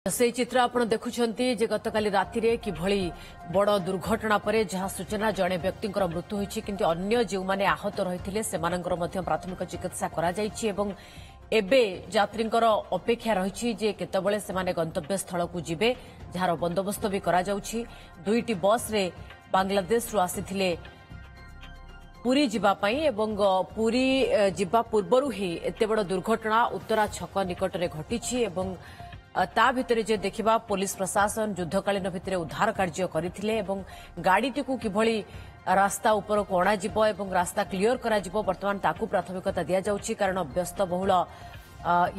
से चित्र आपण देखुछंती जे गतकाली राति रे किभଳି बड़ दुर्घटना परे जहां सूचना जणे व्यक्तिंकर मृत्यु होईछि किंतु अन्य जे माने आहत रहिथिले सेमानंकर मध्य प्राथमिक चिकित्सा करा जाईछि एवं एबे यात्रींकर अपेक्षा रहिछि जे केतबळे सेमाने गंतव्य स्थल को जिबे जहार बंदोबस्त भी करा जाउछि। दुईटी बस रे बांग्लादेश रु आसीथिले पुरी जिबा पई एवं पुरी जिबा पूर्वरु ही एते बड़ दुर्घटना उत्तरा छक निकट रे घटिछि एवं ता भितरे जे देखिबा पुलिस प्रशासन युद्धकालीन भितरे उद्धार कार्य करथिले एवं गाड़ीटी को किभଳି रास्ता ऊपर को अणा जिवो एवं रास्ता क्लियर करा जिवो वर्तमान ताकू प्राथमिकता दिया जाउछि कारण व्यस्त बहुल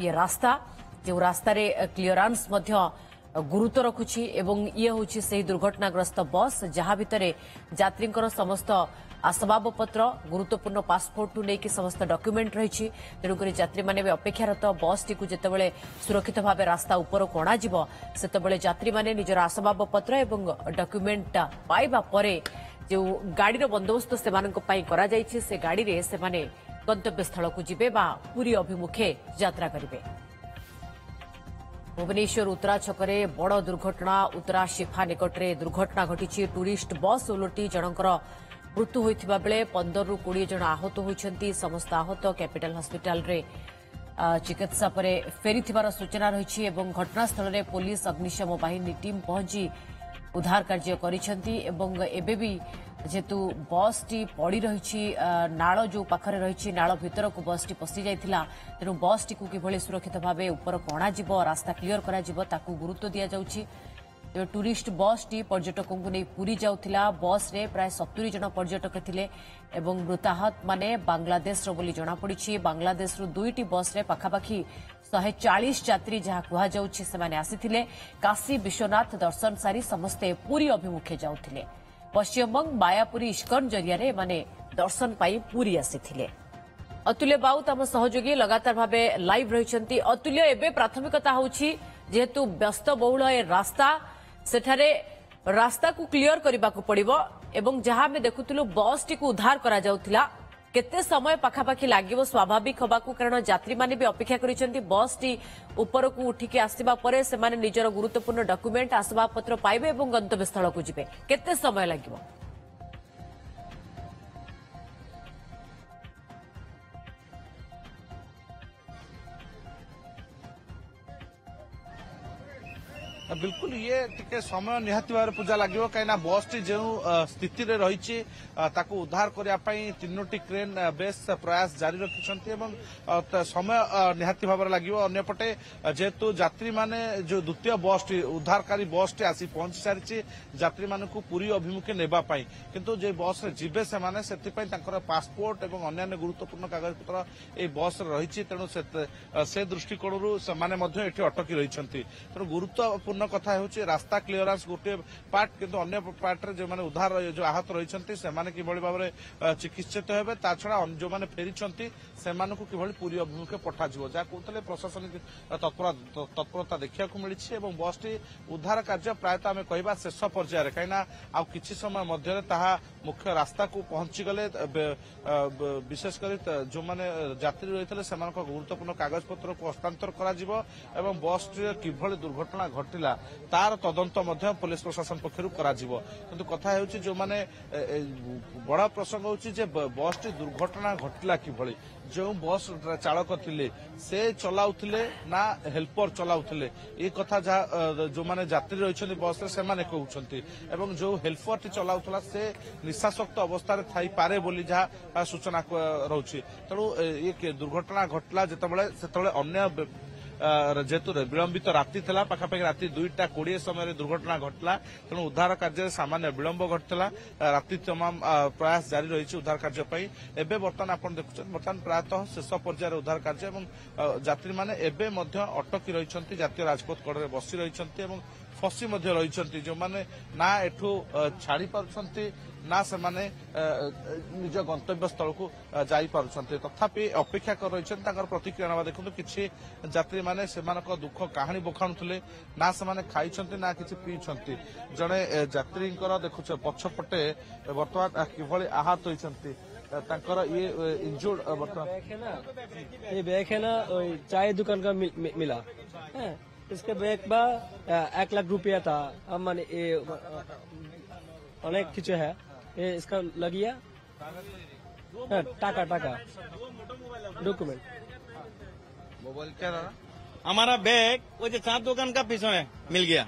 ये रास्ता जो रास्ता रे क्लियरेंस मध्य गुरुत्व रखुछि एवं ये होछि सेही दुर्घटनाग्रस्त बस जहां भितरे यात्रींकर समस्त आसबाबपत्र गुरुत्वपूर्ण पासपोर्ट टू लेकी समस्त डॉक्यूमेंट रही तेणुक यात्री मैंने अपेक्षारत बस टी जितेबाला सुरक्षित भाव रास्ता ऊपर को अणाजिव सेतबेले यात्री मैंने निजर आसबाबपत्र एवं डॉक्यूमेंट पाइबा परे जो गाड़ीर बंदोबस्त से गाड़ी रे से माने गंतव्य स्थल को जिबे बा पुरी अभिमुखे यात्रा करिवे। भुवनेश्वर उत्तरा छकरे बड़ दुर्घटना उत्तरा शिफा निकटरे दुर्घटना घटी टूरिस्ट बस उलटी जनकर मृत्यु होइथिबा बेले 15 रु 20 जन आहत होइछंती समस्त आहत कैपिटल हॉस्पिटल रे चिकित्सा परे फेरिथिबार सूचना रहिछि एवं घटनास्थल रे पुलिस अग्निशम बाहिनी टीम पहुंची उद्धार कार्य करिसेंती एवं एबे भी जेतु बस टी पड़ी रहिछि नाळ जो पाखरे रहिछि नाळ भितर को बस टी पसि जाइथिला तेनु बस टी को किभଳି सुरक्षित भाबे ऊपर कोणा जिवो रास्ता क्लियर करा जिवो ताकू गुरुत्व दिया जाउछि। टूरिस्ट बस टी पर्यटकों को नहीं पुरी जाउथिला बस रे प्राय 70 जन पर्यटक थिले एवं मृताहत माने बांग्लादेश रो बोली जणा पड़िछि। बांग्लादेश रो दुईटी बस रे पाखापाखी 140 यात्री जहा कुहा जाउछि से माने आसीथिले काशी विश्वनाथ दर्शन सारी समस्ते पुरी अभिमुखे जाउथिले पश्चिमबंग मायापुरी इस्कन जरिया रे माने दर्शन पाई पुरी आसीथिले। अतुल्य बाउत आम सहयोगी लगातार भावे लाइव रहिछंती। अतुल्य एबे प्राथमिकता होछि जेहेतु व्यस्त बहुल ए रास्ता सेठारे रास्ता को क्लियर करने को पड़िबो एवं जहां में देखुथिलु बस टी को उद्धार करा जाउथिला केते समय पाखापाखी लागिबो स्वाभाविक हबाकू कारण यात्री माने भी अपेक्षा करिसेंती बस टी ऊपर को उठिके आसीबा परे से माने निजर गुरुत्वपूर्ण डॉक्यूमेंट आसबाबपत्र पाइबे एवं गंतव्य स्थल को जिबे केते समय लागिबो? बिल्कुल ये टिके समय निहाती भाव पूजा लगे कहीं बस टी जो स्थिति रे रही ताकू उद्धार करने तीनोटी क्रेन बेस प्रयास जारी रखिंट समय निहाती भाव लगे अंपटे जेहेतु यात्री माने जो द्वितीय बस टी उद्धारकारी बस टी आसी पहुंची सारी यात्री मान पुरी अभिमुखे नेबाई किंतु जो बस जीवे से पासपोर्ट और अन्य गुरुत्वपूर्ण कागज पत्र ये बस रही तेणु से दृष्टिकोण से अटकी रही तेणु गुरुत्वपूर्ण कथा होची रास्ता क्लियरेंस गोटे पार्ट किंतु अन्य पार्ट रे जो माने उद्धार जो आहत रहिसंती से माने किभଳି भाबरे चिकित्सित हेबे ता छडा जो माने फेरिचंती से माने को किभଳି पुरी अभिमुखे पठा जिवो जा कोतले प्रशासनिक तत्परता देखिया को मिलिछि एवं बस टी उद्धार कार्य प्रायतः आमे कहबा शेष पर्याय रे काइना आ किछि समय मध्य रे ताहा मुख्य रास्ता को पहुंची गले विशेष कर जो माने यात्री रहितले सेमानक गुरुत्वपूर्ण कागज पत्र को हस्तांतर करा जिवो एवं बस टी किभଳି दुर्घटना घटिला तार तदंत मध्य पुलिस प्रशासन पक्षरु करा जिवो किंतु कथा हेउची जो माने बड़ा प्रसंग होची जे बस टी दुर्घटना घटिला किभଳି जो बस चालक थिले से चलाउथिले ना हेल्पर चलाउथिले ए कथा जो माने यात्री रहिछन्ती बस रे से माने कहउछन्ती एवं जो हेल्पर टी चलाउथला से निशासक्त अवस्था रे थाई पारे बोली जहा सूचना रहउची तेणु ये दुर्घटना घटला जेतबेले अन्य जेतु विलंबित राति थला पाखापाखि राति 2:20 समय दुर्घटना घटला तेणु उद्धार कार्य सामान्य विलंब घटला राति तमाम प्रयास जारी रही उद्धार कार्य एबे बर्तमान आपण देखुछन बर्तमान प्रायतः शेष पर्यायर उद्धार कार्य एवं यात्री माने एबे मध्य अटकी रहिसंती जातीय राजपथ कड़े बसी रहिसंती एवं फसी मध्य रहिसंती जो माने ना एठू छाड़ी पारुछंती ना से माने निज गंतव्य स्थल को जाई पारुछंती तथापि अपेक्षा कर रहिसंती ताकर प्रतिक्रिया नबा देखंतु किछि यात्री माने सेमानक दुख कहानी बखाणुथिले ना से माने खाइछंती ना किछि पीछंती जणे यात्रींकर देखुछ पछपटे वर्तमान किभଳି आहत होइछंती तांकर ये इंजर्ड वर्तमान ये बैग है ना चाय दुकान का मिला इसके बैग बा 1 लाख रुपया था माने अनेक किचु है ये इसका लगिया टाका टाका डॉक्यूमेंट मोबाइल क्या रहा हमारा बैग वो जो चार दुकान का पिछने मिल गया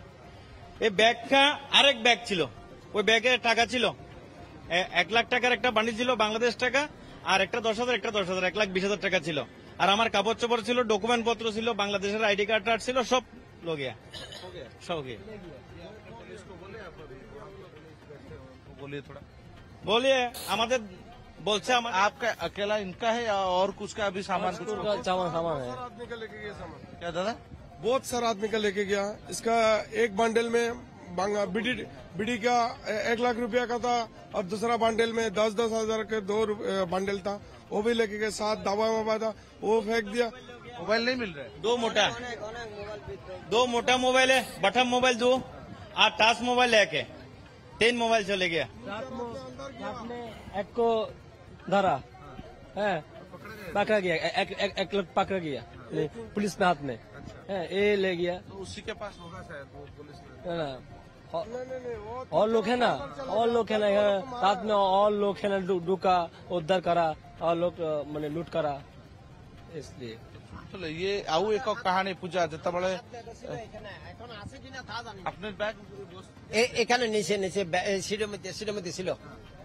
ये बैग का आरेक बैग छिलो ওই ব্যাগে টাকা ছিল 1 লাখ টাকার একটা বান্ডিল ছিল বাংলাদেশ টাকা আর একটা 10,000 একটা 10,000 1,20,000 টাকা ছিল আর আমার কাপড় চোপড় ছিল ডকুমেন্ট পত্র ছিল বাংলাদেশের আইডি কার্ড টার্ড ছিল সব লো গিয়া সব গিয়া बोलिए थोड़ा बोलिए আমাদের বলছে आपका अकेला इनका है या और कुछ का अभी सामान कुछ सामान है आदमी का लेके गया सामान क्या दादा बहुत सारा आदमी का लेके गया इसका एक बंडल में बीडी का 1 लाख रुपया का था और दूसरा बंडल में 10-10 हजार के 2 बंडल था वो भी लेके गए। साथ दवा ववा था वो फेंक दिया। मोबाइल नहीं मिल रहा है दो मोटा मोबाइल है बटन मोबाइल 2 और टच मोबाइल लेके 3 मोबाइल चले गया रात में एक को धरा है पकड़ा गया एक लोग पकड़ा गया पुलिस में हाथ में है ये ले गया तो उसी के पास होगा शायद वो पुलिस में है ना और लोग है ना रात में और लोग है ना डुका उद्धार करा और लोग मैंने लूट करा इसलिए तो ये आउ एक कहानी पूजा जत बड़े अपने बैग এখানে নিচে নিচে সিঁড়ির মধ্যে ছিল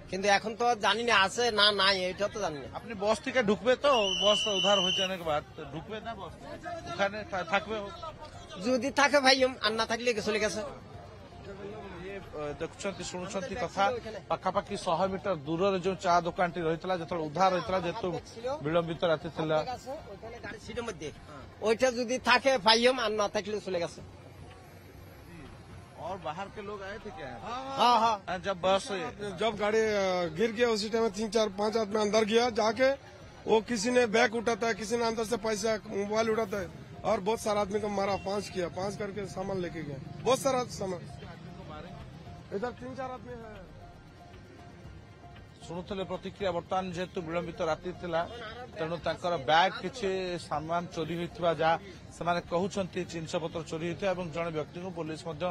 কিন্তু এখন তো জানি না আছে না নাই এটা তো জানি না। अपनी बस থেকে ঢুকবে তো बस उधार हो जाने के बाद ঢুকবে না बस ওখানে থাকবে যদি থাকে ভাই আর না থাকলে চলে গেছে। ଦେଖୁଛନ୍ତି ଶୁଣୁଛନ୍ତି କଥା ପାଖାପାଖି 100 ମିଟର ଦୂରରେ ଯୋଉ ଚା ଦୋକାନଟି ରହିଥିଲା ଯେତେବେଳେ ଉଦ୍ଧାର ହୋଇଥିଲା ଯେହେତୁ ବିଳମ୍ବିତ ରାତି ଥିଲା ওইখানে গাড়ি সিটের মধ্যে ওইটা যদি থাকে ভাইম আর না থাকলে চলে গেছে। और बाहर के लोग आए थे क्या हाँ हाँ जब बस जब गाड़ी गिर गया उसी टाइम 3-4-5 आदमी अंदर गया जाके वो किसी ने बैग उठाता है किसी ने अंदर से पैसा मोबाइल उठाता है और बहुत सारा आदमी को मारा 5 किया 5 करके सामान लेके गया बहुत सारा सामान इधर 3-4 आदमी है। ଶୁଣୁଥିଲେ ପ୍ରତିକ୍ରିୟା ବର୍ତ୍ତମାନ ଯେହେତୁ ବିଳମ୍ବିତ ରାତି ଥିଲା ତେଣୁ ତାଙ୍କର ବ୍ୟାଗ୍ କିଛି ସାମାନ ଚୋରି ହୋଇଥିବା ଯାହା ସେମାନେ କହୁଛନ୍ତି ଜିନିଷପତ୍ର ଚୋରି ହୋଇଥିବା ଏବଂ ଜଣେ ବ୍ୟକ୍ତିଙ୍କୁ ପୋଲିସ ମଧ୍ୟ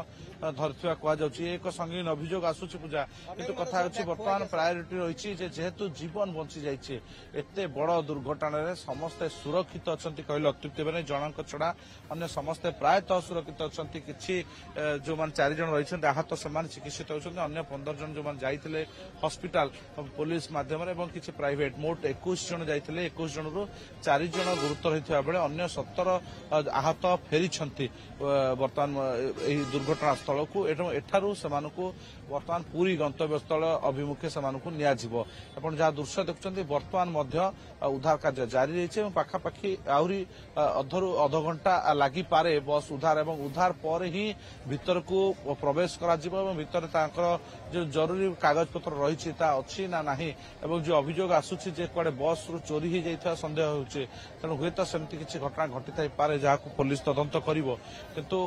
ଧରିଥିବା କୁହାଯାଉଛି। ଏକ ସଙ୍ଗୀନ ଅଭିଯୋଗ ଆସୁଛି ପୂଜା କିନ୍ତୁ କଥା ହେଉଛି ବର୍ତ୍ତମାନ ପ୍ରାୟୋରିଟି ରହିଛି ଯେ ଯେହେତୁ ଜୀବନ ବଞ୍ଚି ଯାଇଛି ଏତେ ବଡ ଦୁର୍ଘଟଣାରେ ସମସ୍ତେ ସୁରକ୍ଷିତ ଅଛନ୍ତି କହିଲେ ଅତ୍ୟୁକ୍ତି ହେବନି। ଜଣଙ୍କ ଛଡା ଅନ୍ୟ ସମସ୍ତେ ପ୍ରାୟତଃ ସୁରକ୍ଷିତ ଅଛନ୍ତି। କିଛି ଯୋଉମାନେ 4 ଜଣ ରହିଛନ୍ତି ଆହତ ସେମାନେ ଚିକିତ୍ସିତ ହେଉଛନ୍ତି। ଅନ୍ୟ 15 ଜଣ ଯୋଉମାନେ ଯାଇଥିଲେ ହସ୍ପିଟାଲ पुलिस माध्यम किसी प्राइवेट मोट 21 जन जाते 21 जनरू 4 जन गुरुतर होता बेले अन्य 17 आहत फेरी बर्तमान दुर्घटना स्थल को एठारू से बर्तमान पूरी गंतव्य स्थल अभिमुखे से जहाँ दृश्य देखुं बर्तमान उद्धार कार्य जारी रही पाखापाखि आहरी अध घंटा लगिपे बस उद्धार और उद्धार पर ही भीतर को प्रवेश कर भीतर जो जरूरी कागज पत्र रही अच्छी ना नहीं एवं जो अभियोग आसूची जे कुआडे बस रु चोरी हो जाइथा संदेह होउचे तेणु हुए तो सेमती किसी घटना घटी थाई पारे जहां पुलिस तदंत करिवो किंतु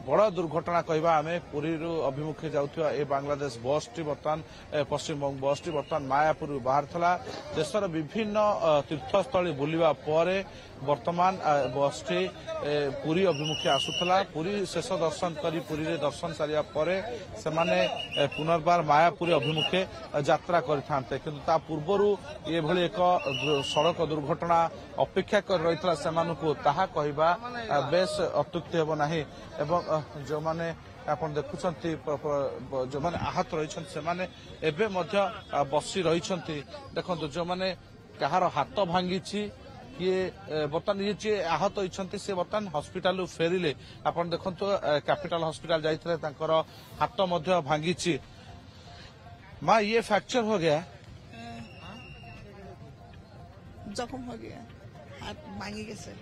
बड़ दुर्घटना कहवा आम पुरी अभिमुखे जाउथिबा ए बांग्लादेश बस टी बर्तमान पश्चिमबंग बस टी बर्तमान मायापुर बाहर थला देशर विभिन्न तीर्थस्थली बुलिबा परे बर्तमान बस टी पुरी अभिमुखे आसुथला पुरी शेष दर्शन करी पुरी रे दर्शन सारिया परे सेमाने पुनर्बार मायापुरी अभिमुखे यात्रा करथांते किंतु ता पूर्वरु ये भली एक सड़क दुर्घटना अपेक्षा कर रहितला सेमानकु ताहा कहबा बेस अत्युक्ति हेबो नाही एवं जो माने आपण देखुछंती जो माने आहत रहिछन से माने एबे मध्य बसी रहिछंती देखंतु जो माने कहार हाथ भांगीछि ये बर्तमान ये जे आहत होइछंती से बर्तमान हॉस्पिटल फेरिले आपण देखंतु कैपिटल हॉस्पिटल जाइथिले तांकर हाथ मध्य भांगीछि। मां ये फ्रैक्चर हो गया जख्म हो गया हाथ भांगी गेছে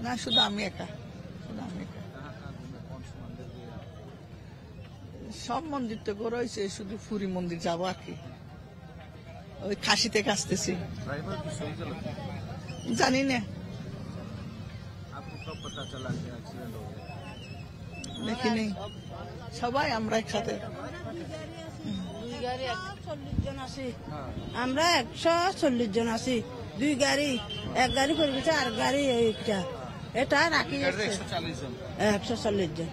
না শুধু আমি একা সব মন্দির তো রয়েছে শুধু পুরী মন্দির যাবো আর কি ওই খাসি থেকে আসতেছি জানি না দেখিনি সবাই আমরা একসাথে আমরা 140 জন আছি দুই গাড়ি, এক গাড়ি পড়ে গেছে আর গাড়ি এইটা এটা রাখি 140 জন 140 জন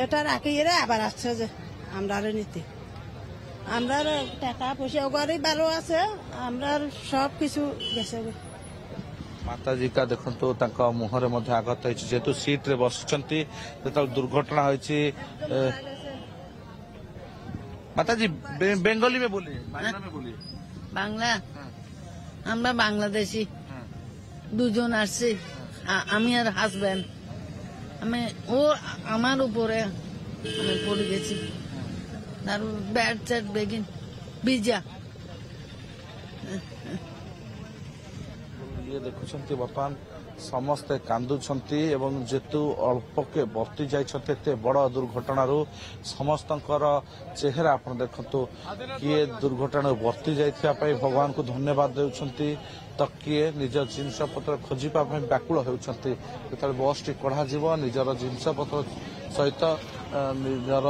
এটা রাখি এরা আবার আসছে যে আমরা নিতে আমরা টাকা পয়সা গাড়ি ভালো আছে আমরা সব কিছু গেছে। ମାତାଜୀକା ଦେଖନ୍ତୁ ତାଙ୍କ ମୁହଁରେ ମଧ୍ୟ ଆଘାତ ହେଇଛି ଯେହେତୁ ସିଟ୍ରେ ବସିଛନ୍ତି ଯେତେବେଳେ ଦୁର୍ଘଟଣା ହୋଇଛି। মাতাজি বেঙ্গলি মে বলিয়ে বাংলা মে বলিয়ে। বাংলা আমরা বাংলাদেশি দুজন আসছি আমি আর হাজব্যান্ড আমি ও আমার উপরে আমি পড়ে গেছি তার ব্যাট চ্যাট বেগিন ভিজা। ଇଏ ଦେଖୁଛନ୍ତି ବର୍ତ୍ତମାନ ସମସ୍ତେ କାନ୍ଦୁଛନ୍ତି ଏବଂ ଯେହେତୁ ଅଳ୍ପକେ ବର୍ତ୍ତି ଯାଇଛନ୍ତି ଏତେ ବଡ଼ ଦୁର୍ଘଟଣାରୁ ସମସ୍ତଙ୍କର ଚେହେରା ଆପଣ ଦେଖନ୍ତୁ କିଏ ଦୁର୍ଘଟଣାରୁ ବର୍ତ୍ତି ଯାଇଥିବା ପାଇଁ ଭଗବାନଙ୍କୁ ଧନ୍ୟବାଦ ଦେଉଛନ୍ତି ତ କିଏ ନିଜ ଜିନିଷପତ୍ର ଖୋଜିବା ପାଇଁ ବ୍ୟାକୁଳ ହେଉଛନ୍ତି। ଯେତେବେଳେ ବସ୍ଟି କଢ଼ାଯିବ ନିଜର ଜିନିଷପତ୍ର ସହିତ ନିଜର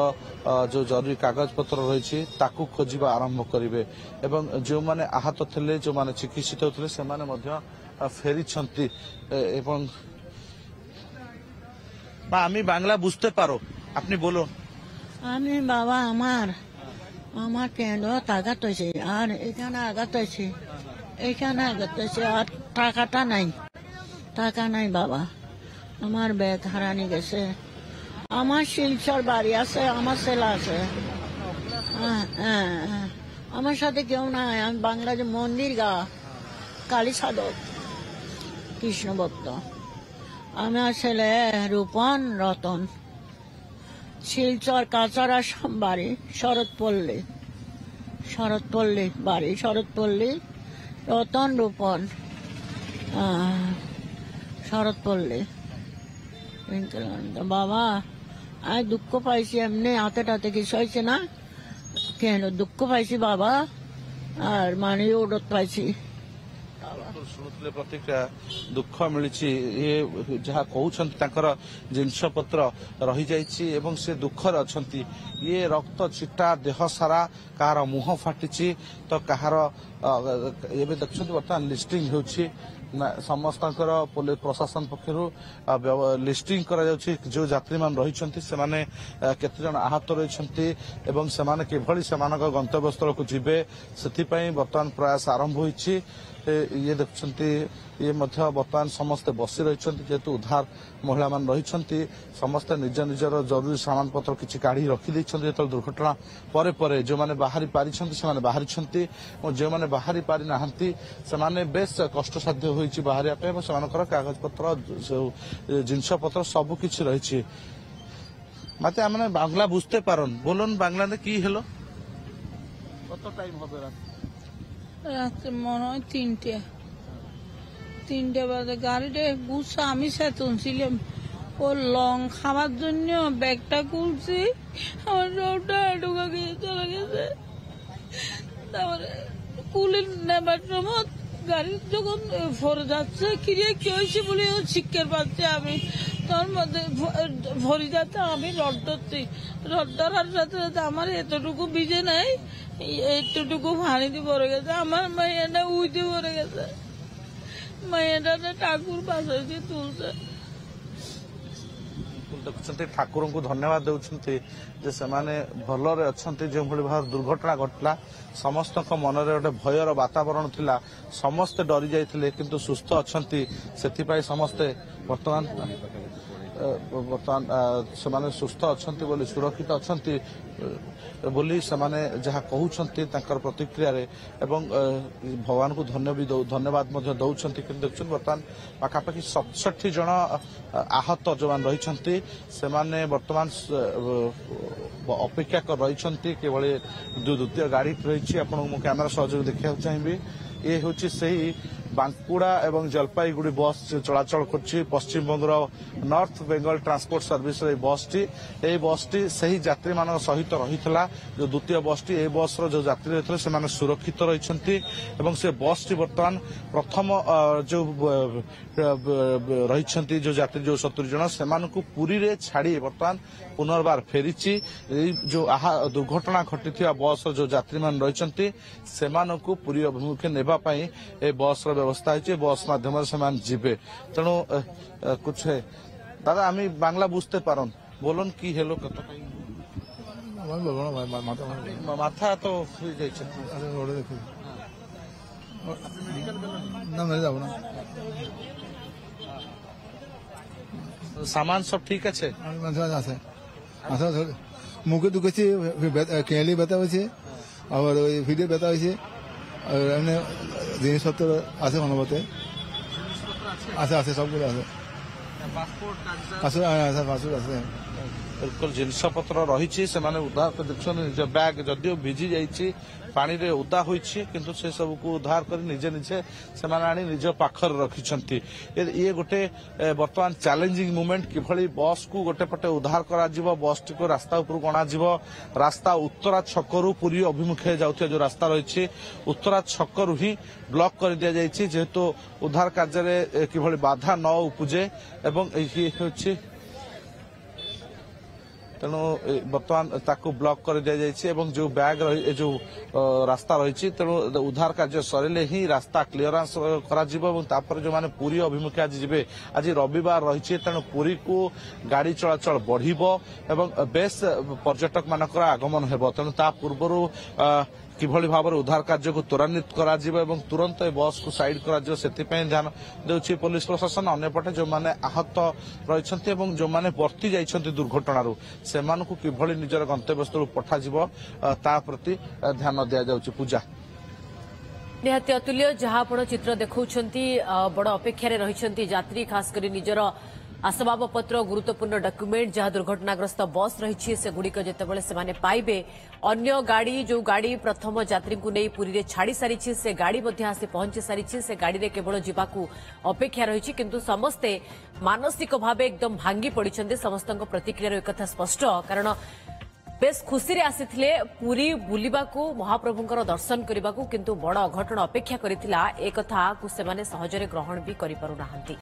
ଯେଉଁ ଜରୁରୀ କାଗଜପତ୍ର ରହିଛି ତାକୁ ଖୋଜିବା ଆରମ୍ଭ କରିବେ ଏବଂ ଯେଉଁମାନେ ଆହତ ଥିଲେ ଯେଉଁମାନେ ଚିକିତ୍ସିତ ହେଉଥିଲେ ସେମାନେ ମଧ୍ୟ ফেরিছন্তি এবং বা আমি বাংলা বুঝতে পারো আপনি বলুন। আমি বাবা আমার কেন আঘাত হয়েছে আর এখানে আঘাত হয়েছে এখানে আঘাত হয়েছে আর টাকা নাই বাবা আমার ব্যাগ হারানি গেছে আমার শিলচর বাড়ি আছে আমার ছেলে আছে আমার সাথে কেউ নাই আমি বাংলাদেশ মন্দির গা কালী সাধক কৃষ্ণ ভক্ত আমার ছেলে রূপন রতন শিলচর কাছাড়া বাড়ি শরৎপল্লী বাড়ি শরৎপল্লী রতন রূপন শরৎপল্লী বাবা আমি দুঃখ পাইছি এমনি হাতে কিছু হয়েছে না কেন দুঃখ পাইছি বাবা আর মানে ওডত পাইছি। ଶୁଣୁଥିଲେ ପ୍ରତିକ୍ରିୟା ଦୁଃଖ ମିଳିଛି ଇଏ ଯାହା କହୁଛନ୍ତି ତାଙ୍କର ଜିନିଷପତ୍ର ରହିଯାଇଛି ଏବଂ ସେ ଦୁଃଖରେ ଅଛନ୍ତି। ଇଏ ରକ୍ତ ଛିଟା ଦେହ ସାରା କାହାର ମୁହଁ ଫାଟିଛି ତ କାହାର ଏବେ ଦେଖୁଛନ୍ତି ବର୍ତ୍ତମାନ ଲିଷ୍ଟିଂ ହେଉଛି ସମସ୍ତଙ୍କର ପୋଲିସ ପ୍ରଶାସନ ପକ୍ଷରୁ ଲିଷ୍ଟିଂ କରାଯାଉଛି ଯେଉଁ ଯାତ୍ରୀମାନେ ରହିଛନ୍ତି ସେମାନେ କେତେଜଣ ଆହତ ରହିଛନ୍ତି ଏବଂ ସେମାନେ କିଭଳି ସେମାନଙ୍କ ଗନ୍ତବ୍ୟସ୍ଥଳକୁ ଯିବେ ସେଥିପାଇଁ ବର୍ତ୍ତମାନ ପ୍ରୟାସ ଆରମ୍ଭ ହୋଇଛି। ଇଏ ଦେଖୁଛନ୍ତି ଇଏ ମଧ୍ୟ ବର୍ତ୍ତମାନ ସମସ୍ତେ ବସି ରହିଛନ୍ତି ଯେହେତୁ ଉଦ୍ଧାର ମହିଳାମାନେ ରହିଛନ୍ତି ସମସ୍ତେ ନିଜ ନିଜର ଜରୁରୀ ସାମାନପତ୍ର କିଛି କାଢ଼ି ରଖିଦେଇଛନ୍ତି ଯେତେବେଳେ ଦୁର୍ଘଟଣା ପରେ ଯେଉଁମାନେ ବାହାରି ପାରିଛନ୍ତି ସେମାନେ ବାହାରିଛନ୍ତି ଏବଂ ଯେଉଁମାନେ ବାହାରି ପାରିନାହାନ୍ତି ସେମାନେ ବେଶ କଷ୍ଟସାଧ୍ୟ ହୋଇଛି ବାହାରିବା ପାଇଁ ଏବଂ ସେମାନଙ୍କର କାଗଜପତ୍ର ଜିନିଷପତ୍ର ସବୁ କିଛି ରହିଛି। মাতে আমরা বাংলা বুঝতে পারেন বলুন বাংলাতে কি হলো কত টাইম হবে রাতে মনে হয় 3টে বাজে গাড়িটা গুছা আমি সেতন ছিলাম ও লং খাওয়ার জন্য ব্যাগটা খুলছি আমার সবটা ঢুকা গিয়ে চলে গেছে তারপরে কুলে নেবার সময় গাড়ি যখন ভরে যাচ্ছে কিরে কি হয়েছে বলে ও শিক্ষার পাচ্ছে আমি তার মধ্যে ভরে যাচ্ছে আমি রড ধরছি রড ধরার সাথে সাথে আমার এতটুকু ভিজে নাই এতটুকু পানিতে পড়ে গেছে আমার মাইয়াটা উইতে পড়ে গেছে মাইয়াটা ঠাকুর পাশে তুলছে। ଦେଖୁଛନ୍ତି ଠାକୁରଙ୍କୁ ଧନ୍ୟବାଦ ଦେଉଛନ୍ତି ଯେ ସେମାନେ ଭଲରେ ଅଛନ୍ତି ଯେଉଁଭଳି ଭାବରେ ଦୁର୍ଘଟଣା ଘଟିଲା ସମସ୍ତଙ୍କ ମନରେ ଗୋଟେ ଭୟର ବାତାବରଣ ଥିଲା ସମସ୍ତେ ଡରି ଯାଇଥିଲେ କିନ୍ତୁ ସୁସ୍ଥ ଅଛନ୍ତି ସେଥିପାଇଁ ସମସ୍ତେ ବର୍ତ୍ତମାନ ସେମାନେ ସୁସ୍ଥ ଅଛନ୍ତି ବୋଲି ସୁରକ୍ଷିତ ଅଛନ୍ତି ବୋଲି ସେମାନେ ଯାହା କହୁଛନ୍ତି ତାଙ୍କର ପ୍ରତିକ୍ରିୟାରେ ଏବଂ ଭଗବାନଙ୍କୁ ଧନ୍ୟବାଦ ମଧ୍ୟ ଦେଉଛନ୍ତି। କିନ୍ତୁ ଦେଖୁଛନ୍ତି ବର୍ତ୍ତମାନ ପାଖାପାଖି 67 ଜଣ ଆହତ ଯେଉଁମାନେ ରହିଛନ୍ତି ସେମାନେ ବର୍ତ୍ତମାନ ଅପେକ୍ଷା କରି ରହିଛନ୍ତି କିଭଳି ଦ୍ୱିତୀୟ ଗାଡ଼ି ରହିଛି ଆପଣଙ୍କୁ ମୁଁ କ୍ୟାମେରା ସହଯୋଗ ଦେଖିବାକୁ ଚାହିଁବି। ଏ ହେଉଛି ସେହି ବାଙ୍କୁଡ଼ା ଏବଂ ଜଲପାଇଗୁଡ଼ି ବସ୍ ଚଳାଚଳ କରୁଛି ପଶ୍ଚିମବଙ୍ଗର ନର୍ଥ ବେଙ୍ଗଲ ଟ୍ରାନ୍ସପୋର୍ଟ ସର୍ଭିସର ଏହି ବସ୍ଟି ସେହି ଯାତ୍ରୀମାନଙ୍କ ସହିତ ରହିଥିଲା ଯେଉଁ ଦ୍ୱିତୀୟ ବସ୍ଟି ଏହି ବସ୍ର ଯେଉଁ ଯାତ୍ରୀ ରହିଥିଲେ ସେମାନେ ସୁରକ୍ଷିତ ରହିଛନ୍ତି ଏବଂ ସେ ବସ୍ଟି ବର୍ତ୍ତମାନ ପ୍ରଥମ ଯେଉଁ ରହିଛନ୍ତି ଯେଉଁ ଯାତ୍ରୀ ଯେଉଁ 70 ଜଣ ସେମାନଙ୍କୁ ପୁରୀରେ ଛାଡ଼ି ବର୍ତ୍ତମାନ ପୁନର୍ବାର ଫେରିଛି। ଏଇ ଯେଉଁ ଦୁର୍ଘଟଣା ଘଟିଥିବା ବସ୍ର ଯେଉଁ ଯାତ୍ରୀମାନେ ରହିଛନ୍ତି ସେମାନଙ୍କୁ ପୁରୀ ଅଭିମୁଖେ ନେବା ପାଇଁ ଏ ବସ୍ର व्यवस्था है बस माध्यम से जीवे तेणु कुछ है दादा आम बांग्ला बुझते पारन बोलन की हेलो कत माथा तो सामान सब ठीक আছে মুখে ঢুকেছে কেঁয়ালি ব্যথা হয়েছে আবার ওই ভিডিও ব্যথা হয়েছে আর এমনি জিনিসপত্র আছে অনুভূতে আছে আছে সবগুলো আছে পাসপোর্ট আছে बिल्कुल जिनपतर रही उद्धार कर देखुन निज बैग जदिव भिजी जाइए पानी रे उदा होइछि किंतु से सब को उद्धार कर निजे निजे से आनी निज पाखर रखिछंती ये गोटे वर्तमान चैलेंजिंग मोमेंट किभली बस को गोटे पटे उद्धार करा जीवो बस टी को रास्ता ऊपर गणा जीवो रास्ता उत्तरा छकरू पुरी अभिमुखे जाउथिया जो रास्ता रही उत्तरा छकरू ही ब्लॉक कर दिया जाइछि जेहेतु उद्धार कार्य रे किभली बाधा न उपजे एवं ये होछि तेणु बर्तमान ताकू ब्लॉक कर दिया जाइए जो बैग जो रास्ता रही तेणु उद्धार कार्य सरिले ही रास्ता क्लीयरेंस करा जो माने पुरी अभिमुखे आज जीवे आज रविवार रही तेणु पुरी को गाड़ी चलाचल बढ़िबो एवं बेस पर्यटक मानकर आगमन हेबो तेणु ता पूर्वरु किभली भाव उद्धार कार्य को त्वरान्वित करा एवं तुरंत बस को साइड करा ध्यान देउछि पुलिस प्रशासन अन्यपटे जो माने आहत रहिछन्ति एवं जो माने वर्ती जाइछन्ति दुर्घटनारू सेमानकु किभली निजर गंतव्यस्थल पठा जिवो ता प्रति ध्यान दिया जाउछि पूजा निहाती अतुल्य जहाँ आपण चित्र देखौछन्ति बड़ अपेक्षा रे रहिछन्ति यात्री खास करी निजर आसबाबपत्र गुरुत्वपूर्ण डॉक्यूमेंट जहाँ दुर्घटनाग्रस्त बस रही से गुड़िक जितेबाला से पाइबे अन्य गाड़ी जो गाड़ी प्रथम यात्री को नहीं पुरी छाड़ी सारी से गाड़ी आसी पहुंची सारी से गाड़ी रे केवल जीवाकू अपेक्षा रही किंतु समस्ते मानसिक भाव एकदम भांगी पड़ी समस्त प्रतिक्रिया एक स्पष्ट कारण बेस खुशी आसी पुरी बुलिबाकू महाप्रभुंकर दर्शन करने किंतु बड़ अघटन अपेक्षा करथिला एक कथा को से सहजरे ग्रहण भी करि पारु नाहंती।